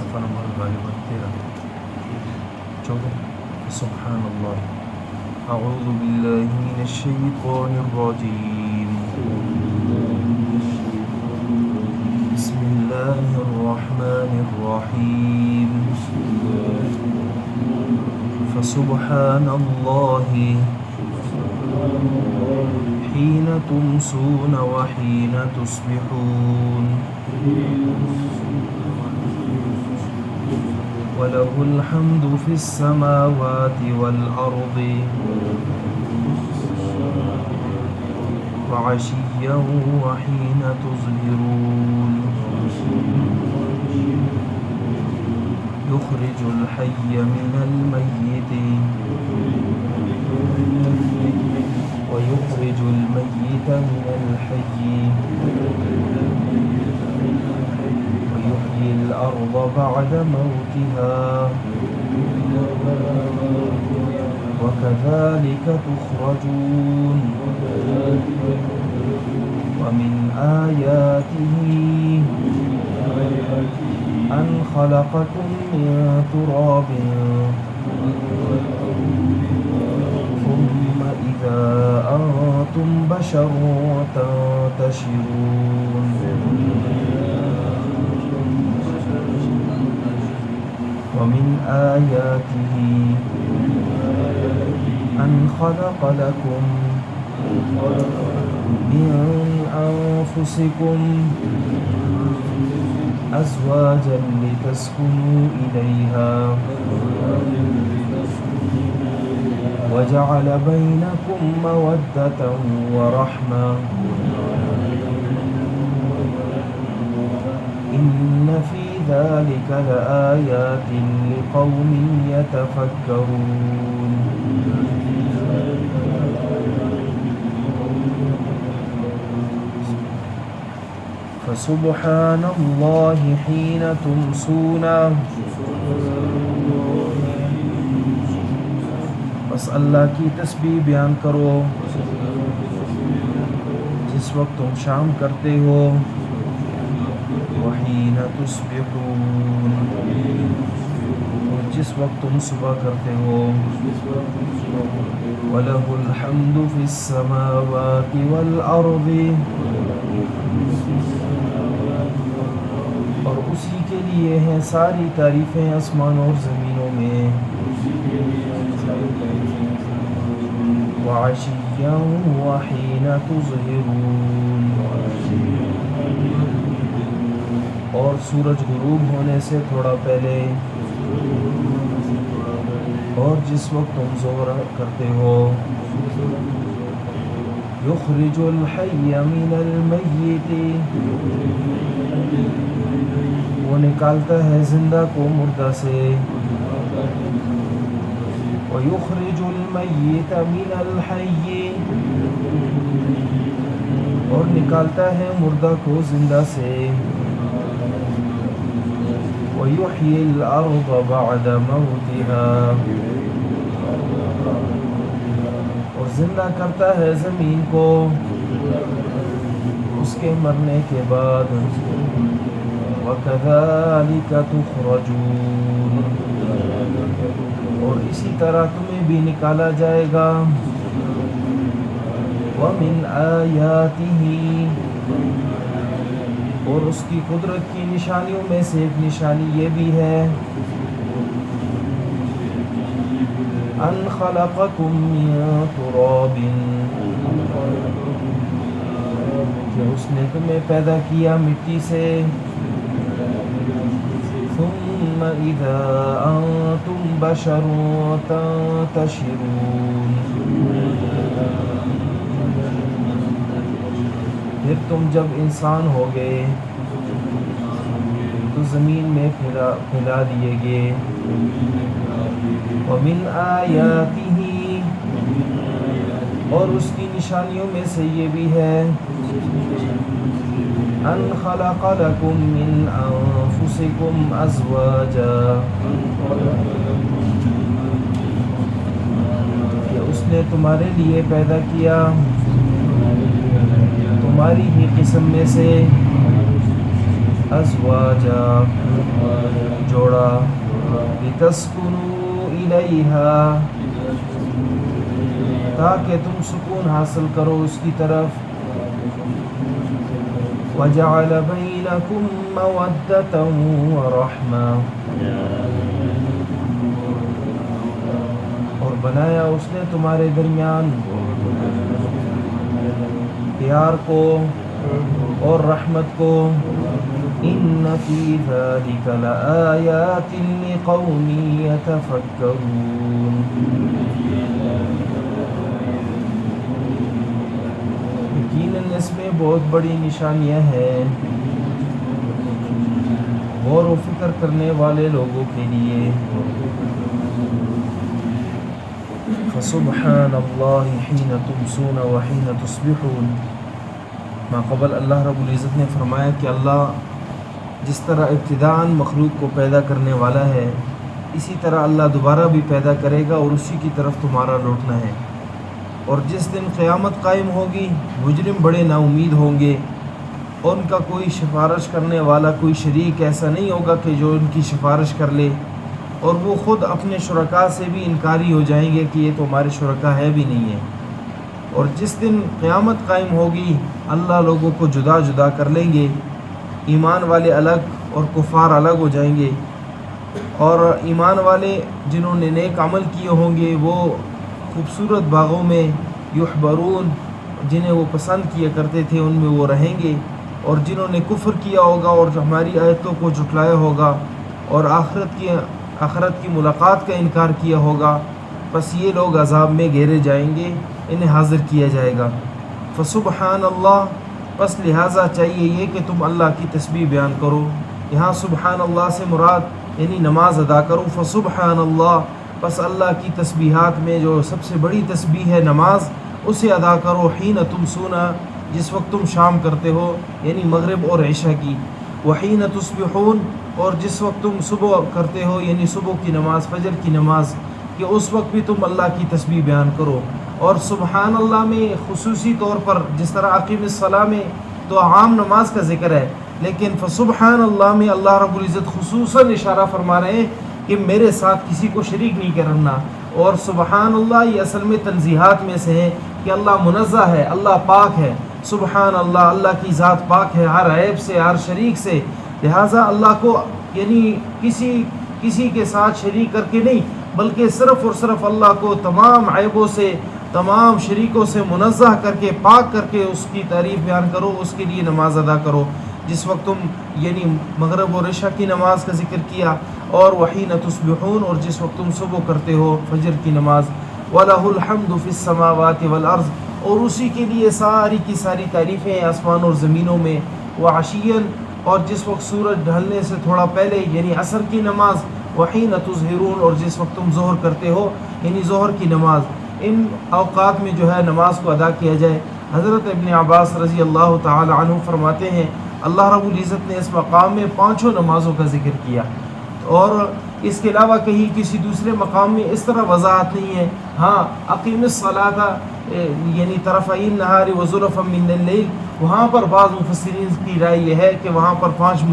صفحہ نمبر غالباً 14 سبحان اللہ اعوذ باللہ من الشیطان الرجیم بسم اللہ الرحمن الرحیم فسبحان اللہ حین تمسون وحین تصبحون وَلَهُ الْحَمْدُ فِي السَّمَاوَاتِ وَالْأَرْضِ وَعَشِيًّا وَحِينَ تُظْهِرُونَ يُخْرِجُ الْحَيَّ مِنَ الْمَيِّتِ وَيُخْرِجُ الْمَيِّتَ مِنَ الْحَيِّ وَيُحْيِي الْأَرْضَ بَعْدَ مَوْتِهَا وَكَذَلِكَ تُخْرَجُونَ وَمِنْ آيَاتِهِ أَنْ خَلَقَكُم مِّن تُرَابٍ ثُمَّ إِذَا أَنْتُمْ بَشَرٌ تَنْتَشِرُونَ وَمِنْ آيَاتِهِ أَنْ خَلَقَ لَكُم مِّنْ أَنْفُسِكُمْ أَزْوَاجًا لِتَسْكُنُوا إِلَيْهَا وَجَعَلَ بَيْنَكُم مَّوَدَّةً وَرَحْمَةً إِنَّ فِي ذَلِكَ لَآيَاتٍ لِقَوْمٍ يَتَفَكَّرُونَ فسبحان اللہ حین تمسون، بس اللہ کی تسبیح بیان کرو جس وقت تم شام کرتے ہو، وحین تصبحون، اور جس وقت تم صبح کرتے ہو، وَلَهُ الْحَمْدُ فِي السَّمَاوَاتِ وَالْأَرْضِ، اور اسی کے لیے ہیں ساری تعریفیں آسمانوں اور زمینوں میں، وَعَشِيًّا وَحِينَ تُظْهِرُونَ، اور سورج غروب ہونے سے تھوڑا پہلے، اور جس وقت تم ظہر کرتے ہو، یخرج الحی من المیت، وہ نکالتا ہے زندہ کو مردہ سے، وَيُخْرِجُ الْمَيِّتَ مِنَ الْحَيِّ، اور نکالتا ہے مردہ کو زندہ سے، وَيُحْيِي الْأَرْضَ بَعْدَ مَوْتِهَا، اور زندہ کرتا ہے زمین کو اس کے مرنے کے بعد، وَكَذَلِكَ تُخْرَجُونَ، اور اسی طرح تمہیں بھی نکالا جائے گا، وَمِنْ آيَاتِهِ، اور اس کی قدرت کی نشانیوں میں سے ایک نشانی یہ بھی ہے، أَنْ خَلَقَكُم مِّن تُرَابٍ، کہ اس نے تمہیں پیدا کیا مٹی سے، ثُمَّ إِذَا أَنْتُمْ بَشَرٌ تَنْتَشِرُونَ، پھر تم جب انسان ہو گئے تو زمین میں پھیلا دیے گئے، وَمِنْ آيَاتِهِ، اور اس کی نشانیوں میں سے یہ بھی ہے، أَنْ خَلَقَ لَكُم مِّنْ أَنفُسِكُمْ أَزْوَاجًا، کہ اس نے تمہارے لیے پیدا کیا تمہاری ہی قسم میں سے ازواجا جو لتسکنوا الیہا تاکہ تم سکون حاصل کرو اس کی طرف. وجعل بینکم مودۃ ورحمہ اور بنایا اس نے تمہارے درمیان پیار کو اور رحمت کو. ان فی ذلک لآیات لقوم یتفکرون یقیناً اس میں بہت بڑی نشانیاں ہیں غور و فکر کرنے والے لوگوں کے لیے. فسبحان اللہ حین تمسون وحین تصبحون. ما قبل اللہ رب العزت نے فرمایا کہ اللہ جس طرح ابتداءً مخلوق کو پیدا کرنے والا ہے اسی طرح اللہ دوبارہ بھی پیدا کرے گا اور اسی کی طرف تمہارا لوٹنا ہے. اور جس دن قیامت قائم ہوگی مجرم بڑے نا امید ہوں گے اور ان کا کوئی سفارش کرنے والا کوئی شریک ایسا نہیں ہوگا کہ جو ان کی سفارش کر لے اور وہ خود اپنے شرکاء سے بھی انکاری ہو جائیں گے کہ یہ تو ہمارے شرکاء ہے بھی نہیں ہے. اور جس دن قیامت قائم ہوگی اللہ لوگوں کو جدا جدا کر لیں گے. ایمان والے الگ اور کفار الگ ہو جائیں گے اور ایمان والے جنہوں نے نیک عمل کیے ہوں گے وہ خوبصورت باغوں میں یحبرون جنہیں وہ پسند کیا کرتے تھے ان میں وہ رہیں گے. اور جنہوں نے کفر کیا ہوگا اور ہماری آیتوں کو جھٹلایا ہوگا اور آخرت کی ملاقات کا انکار کیا ہوگا بس یہ لوگ عذاب میں گھیرے جائیں گے انہیں حاضر کیا جائے گا. فسبحان اللہ بس لہٰذا چاہیے یہ کہ تم اللہ کی تسبیح بیان کرو. یہاں سبحان اللہ سے مراد یعنی نماز ادا کرو. فسبحان اللہ بس اللہ کی تسبیحات میں جو سب سے بڑی تسبیح ہے نماز اسے ادا کرو. حین تمسون جس وقت تم شام کرتے ہو یعنی مغرب اور عشاء کی. وحین تصبحون اور جس وقت تم صبح کرتے ہو یعنی صبح کی نماز فجر کی نماز کہ اس وقت بھی تم اللہ کی تسبیح بیان کرو. اور سبحان اللہ میں خصوصی طور پر جس طرح اقیم الصلاۃ میں تو عام نماز کا ذکر ہے لیکن فسبحان اللہ میں اللہ رب العزت خصوصاً اشارہ فرما رہے ہیں کہ میرے ساتھ کسی کو شریک نہیں کرنا. اور سبحان اللہ یہ اصل میں تنزیہات میں سے ہے کہ اللہ منزہ ہے اللہ پاک ہے. سبحان اللہ اللہ کی ذات پاک ہے ہر عیب سے ہر شریک سے. لہٰذا اللہ کو یعنی کسی کے ساتھ شریک کر کے نہیں بلکہ صرف اور صرف اللہ کو تمام عیبوں سے تمام شریکوں سے منزہ کر کے پاک کر کے اس کی تعریف بیان کرو اس کے لیے نماز ادا کرو. جس وقت تم یعنی مغرب اور عشاء کی نماز کا ذکر کیا اور وحین تصبحون اور جس وقت تم صبح کرتے ہو فجر کی نماز. وَلَهُ الْحَمْدُ فِي السَّمَاوَاتِ وَالْأَرْضِ اور اسی کے لیے ساری کی ساری تعریفیں آسمان اور زمینوں میں. وَعَشِيًّا اور جس وقت سورج ڈھلنے سے تھوڑا پہلے یعنی عصر کی نماز. وحین تظہرون اور جس وقت تم ظہر کرتے ہو یعنی ظہر کی نماز. ان اوقات میں جو ہے نماز کو ادا کیا جائے. حضرت ابن عباس رضی اللہ تعالی عنہ فرماتے ہیں اللہ رب العزت نے اس مقام میں 5 نمازوں کا ذکر کیا اور اس کے علاوہ کہیں کسی دوسرے مقام میں اس طرح وضاحت نہیں ہے. ہاں اقیم الصلاۃ یعنی طرفی النہار وزلفا من اللیل وہاں پر بعض مفسرین کی رائے یہ ہے کہ وہاں پر 5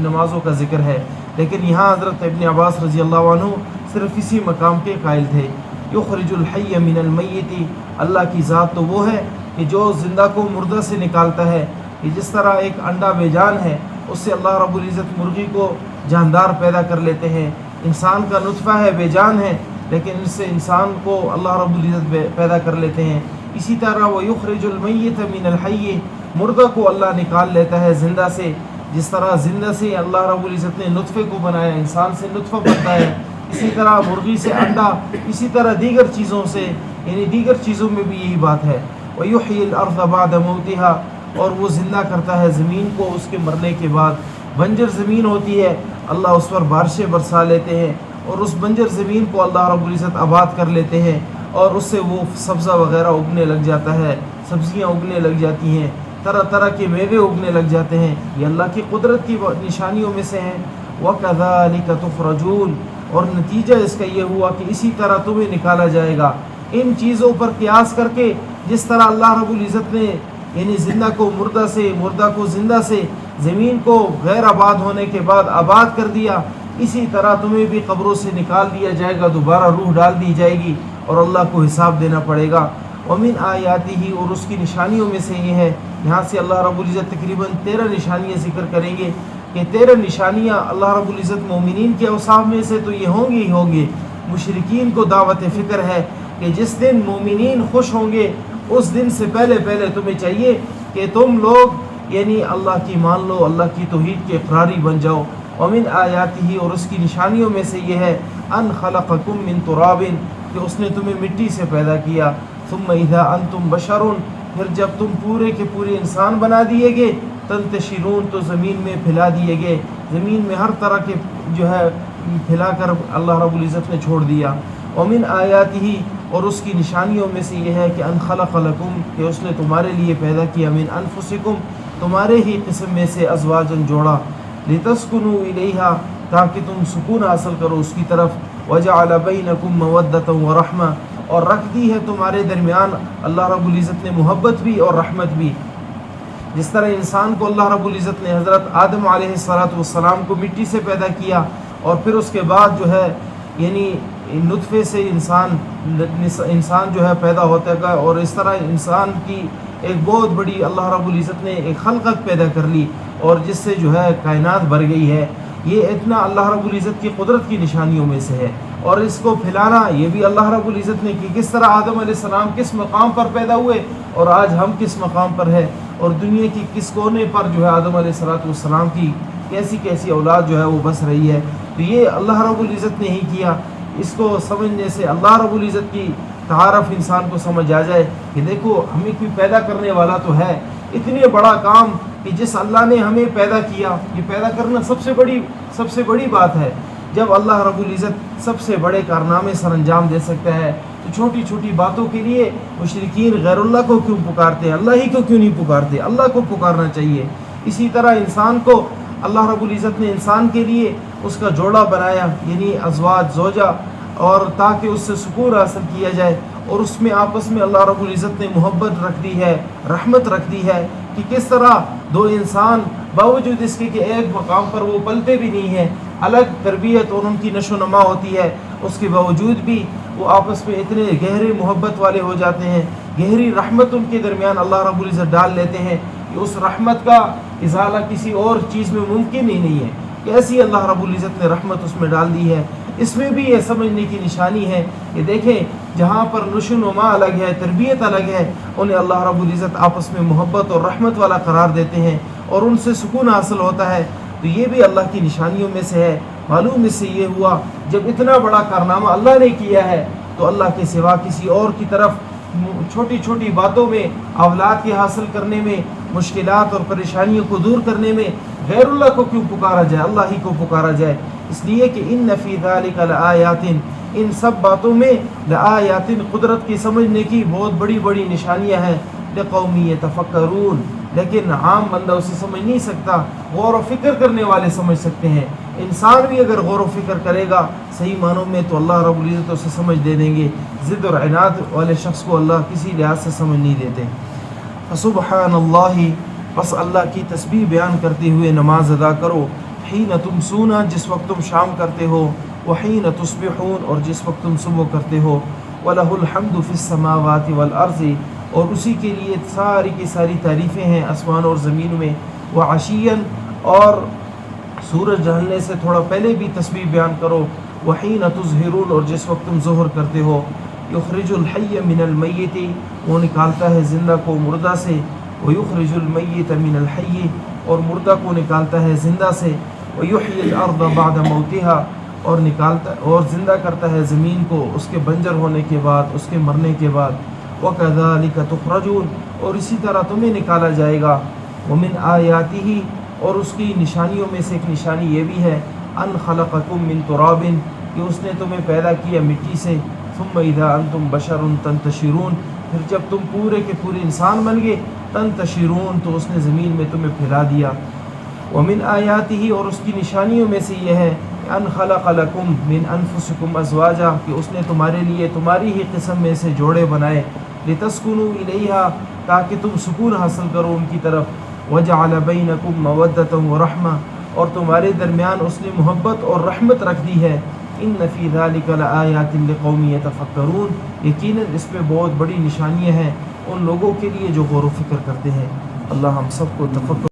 نمازوں کا ذکر ہے لیکن یہاں حضرت ابن عباس رضی اللہ عنہ صرف اسی مقام کے قائل تھے. یخرج الحی من المیت اللہ کی ذات تو وہ ہے کہ جو زندہ کو مردہ سے نکالتا ہے. کہ جس طرح ایک انڈا بے جان ہے اس سے اللہ رب العزت مرغی کو جاندار پیدا کر لیتے ہیں. انسان کا نطفہ ہے بے جان ہے لیکن اس سے انسان کو اللہ رب العزت پیدا کر لیتے ہیں. اسی طرح وہ یخرج المیت من الحی مردہ کو اللہ نکال لیتا ہے زندہ سے. جس طرح زندہ سے اللہ رب العزت نے نطفے کو بنایا انسان سے نطفہ بنتا ہے اسی طرح مرغی سے انڈا اسی طرح دیگر چیزوں سے یعنی دیگر چیزوں میں بھی یہی بات ہے. وَيُحْيِي الْأَرْضَ بَعْدَ مَوْتِهَا اور وہ زندہ کرتا ہے زمین کو اس کے مرنے کے بعد. بنجر زمین ہوتی ہے اللہ اس پر بارشیں برسا لیتے ہیں اور اس بنجر زمین کو اللہ رب العزت آباد کر لیتے ہیں اور اس سے وہ سبزہ وغیرہ اگنے لگ جاتا ہے. سبزیاں اگنے لگ جاتی ہیں طرح طرح کے میوے اگنے لگ جاتے ہیں. یہ اللہ کی قدرت کی نشانیوں میں سے ہیں. وَكَذَلِكَ تُخْرَجُونَ اور نتیجہ اس کا یہ ہوا کہ اسی طرح تمہیں نکالا جائے گا. ان چیزوں پر قیاس کر کے جس طرح اللہ رب العزت نے یعنی زندہ کو مردہ سے مردہ کو زندہ سے زمین کو غیر آباد ہونے کے بعد آباد کر دیا اسی طرح تمہیں بھی قبروں سے نکال دیا جائے گا، دوبارہ روح ڈال دی جائے گی اور اللہ کو حساب دینا پڑے گا۔ ومن آیاتہ، اور اس کی نشانیوں میں سے یہ ہے، یہاں سے اللہ رب العزت تقریباً 13 نشانیاں ذکر کریں گے کہ 13 نشانیاں اللہ رب العزت مومنین کے اوصاف میں سے تو یہ ہوں گے ہی ہوں گے۔ مشرکین کو دعوت فکر ہے کہ جس دن مومنین خوش ہوں گے اس دن سے پہلے تمہیں چاہیے کہ تم لوگ یعنی اللہ کی مان لو، اللہ کی توحید کے اقراری بن جاؤ۔ ومن آیاتہ، اور اس کی نشانیوں میں سے یہ ہے، ان خلقکم من تراب، کہ اس نے تمہیں مٹی سے پیدا کیا، ثم اذا انتم بشر، پھر جب تم پورے کے پورے انسان بنا دیے گئے، تنتشرون، تو زمین میں پھیلا دیے گئے، زمین میں ہر طرح کے جو ہے پھیلا کر اللہ رب العزت نے چھوڑ دیا۔ ومن آیاتہ، اور اس کی نشانیوں میں سے یہ ہے کہ ان خلق لکم، کہ اس نے تمہارے لیے پیدا کیا، من انفسکم، تمہارے ہی قسم میں سے، ازواجن، جوڑا، لتسکنوا الیہا، تاکہ تم سکون حاصل کرو اس کی طرف، وجعل بینکم مودۃ ورحمہ، اور رکھ دی ہے تمہارے درمیان اللہ رب العزت نے محبت بھی اور رحمت بھی۔ جس طرح انسان کو اللہ رب العزت نے حضرت آدم علیہ السلام کو مٹی سے پیدا کیا، اور پھر اس کے بعد جو ہے یعنی نطفے سے انسان جو ہے پیدا ہوتا ہے، اور اس طرح انسان کی ایک بہت بڑی اللہ رب العزت نے ایک خلقت پیدا کر لی، اور جس سے جو ہے کائنات بھر گئی ہے۔ یہ اتنا اللہ رب العزت کی قدرت کی نشانیوں میں سے ہے، اور اس کو پھیلانا یہ بھی اللہ رب العزت نے کی، کس طرح آدم علیہ السلام کس مقام پر پیدا ہوئے اور آج ہم کس مقام پر ہے، اور دنیا کی کس کونے پر جو ہے آدم علیہ السلام کی کیسی اولاد جو ہے وہ بس رہی ہے۔ تو یہ اللہ رب العزت نے ہی کیا۔ اس کو سمجھنے سے اللہ رب العزت کی تعارف انسان کو سمجھ آ جائے کہ دیکھو ہمیں کوئی پیدا کرنے والا تو ہے، اتنے بڑا کام کہ جس اللہ نے ہمیں پیدا کیا، یہ پیدا کرنا سب سے بڑی بات ہے۔ جب اللہ رب العزت سب سے بڑے کارنامے سر انجام دے سکتا ہے تو چھوٹی چھوٹی باتوں کے لیے مشرکین غیر اللہ کو کیوں پکارتے ہیں؟ اللہ ہی کو کیوں نہیں پکارتے؟ اللہ کو پکارنا چاہیے۔ اسی طرح انسان کو اللہ رب العزت نے انسان کے لیے اس کا جوڑا بنایا، یعنی ازواج، زوجہ، اور تاکہ اس سے سکون حاصل کیا جائے، اور اس میں آپس میں اللہ رب العزت نے محبت رکھ دی ہے، رحمت رکھ دی ہے کہ کس طرح دو انسان باوجود اس کے کہ ایک مقام پر وہ پلتے بھی نہیں ہیں، الگ تربیت اور ان کی نشو و نما ہوتی ہے، اس کے باوجود بھی وہ آپس میں اتنے گہرے محبت والے ہو جاتے ہیں، گہری رحمت ان کے درمیان اللہ رب العزت ڈال لیتے ہیں کہ اس رحمت کا ازالہ کسی اور چیز میں ممکن ہی نہیں ہے کہ ایسی اللہ رب العزت نے رحمت اس میں ڈال دی ہے۔ اس میں بھی یہ سمجھنے کی نشانی ہے کہ دیکھیں جہاں پر نشو و نما الگ ہے، تربیت الگ ہے، انہیں اللہ رب العزت آپس میں محبت اور رحمت والا قرار دیتے ہیں اور ان سے سکون حاصل ہوتا ہے۔ تو یہ بھی اللہ کی نشانیوں میں سے ہے۔ معلوم اس سے یہ ہوا جب اتنا بڑا کارنامہ اللہ نے کیا ہے تو اللہ کے سوا کسی اور کی طرف چھوٹی چھوٹی باتوں میں، اولاد کے حاصل کرنے میں، مشکلات اور پریشانیوں کو دور کرنے میں غیر اللہ کو کیوں پکارا جائے؟ اللہ ہی کو پکارا جائے۔ اس لیے کہ ان فی ذلک لآیات، ان سب باتوں میں لآیات، قدرت کی سمجھنے کی بہت بڑی بڑی نشانیاں ہیں، لقوم یتفکرون، لیکن عام بندہ اسے سمجھ نہیں سکتا، غور و فکر کرنے والے سمجھ سکتے ہیں۔ انسان بھی اگر غور و فکر کرے گا صحیح معنوں میں تو اللہ رب العزت اسے سمجھ دے دیں گے۔ ضد اور عناد والے شخص کو اللہ کسی لحاظ سے سمجھ نہیں دیتے۔ فسبحان اللہ، بس اللہ کی تسبیح بیان کرتے ہوئے نماز ادا کرو، حین تمسون، جس وقت تم شام کرتے ہو، وحین تصبحون، اور جس وقت تم صبح کرتے ہو، وَلَهُ الْحَمْدُ فِي السَّمَاوَاتِ وَالْأَرْضِ، اور اسی کے لیے ساری کی ساری تعریفیں ہیں آسمان اور زمین میں، وَعَشِيًّا، اور سورج ڈھلنے سے تھوڑا پہلے بھی تسبیح بیان کرو، وحین تظہرون، اور جس وقت تم ظہر کرتے ہو، یخرج الحی من المیت، وہ نکالتا ہے زندہ کو مردہ سے، ویخرج المیت من الحی، اور مردہ کو نکالتا ہے زندہ سے، ویحیی الارض بعد موتها، اور زندہ کرتا ہے زمین کو اس کے بنجر ہونے کے بعد، اس کے مرنے کے بعد، وَكَذَلِكَ تُخْرَجُونَ، اور اسی طرح تمہیں نکالا جائے گا، وَمِنْ آیَاتِهِ، اور اس کی نشانیوں میں سے ایک نشانی یہ بھی ہے، ان خلقکم من تراب، کہ اس نے تمہیں پیدا کیا مٹی سے، ثم اذا انتم بشر تنتشرون، پھر جب تم پورے کے پورے انسان بن گئے، تنتشرون، تو اس نے زمین میں تمہیں پھیلا دیا۔ ومن آیاتہ، اور اس کی نشانیوں میں سے یہ ہے، ان خلق لکم من انفسکم ازواجا، کہ اس نے تمہارے لیے تمہاری ہی قسم میں سے جوڑے بنائے، لتسکنوا الیہا، تاکہ تم سکون حاصل کرو ان کی طرف، وجعل بینکم مودۃ ورحمہ، اور تمہارے درمیان اس نے محبت اور رحمت رکھ دی ہے. ان فی ذلک لآیات لقوم یتفکرون، یقیناً اس میں بہت بڑی نشانیاں ہیں ان لوگوں کے لیے جو غور و فکر کرتے ہیں. اللہ ہم سب کو تفکر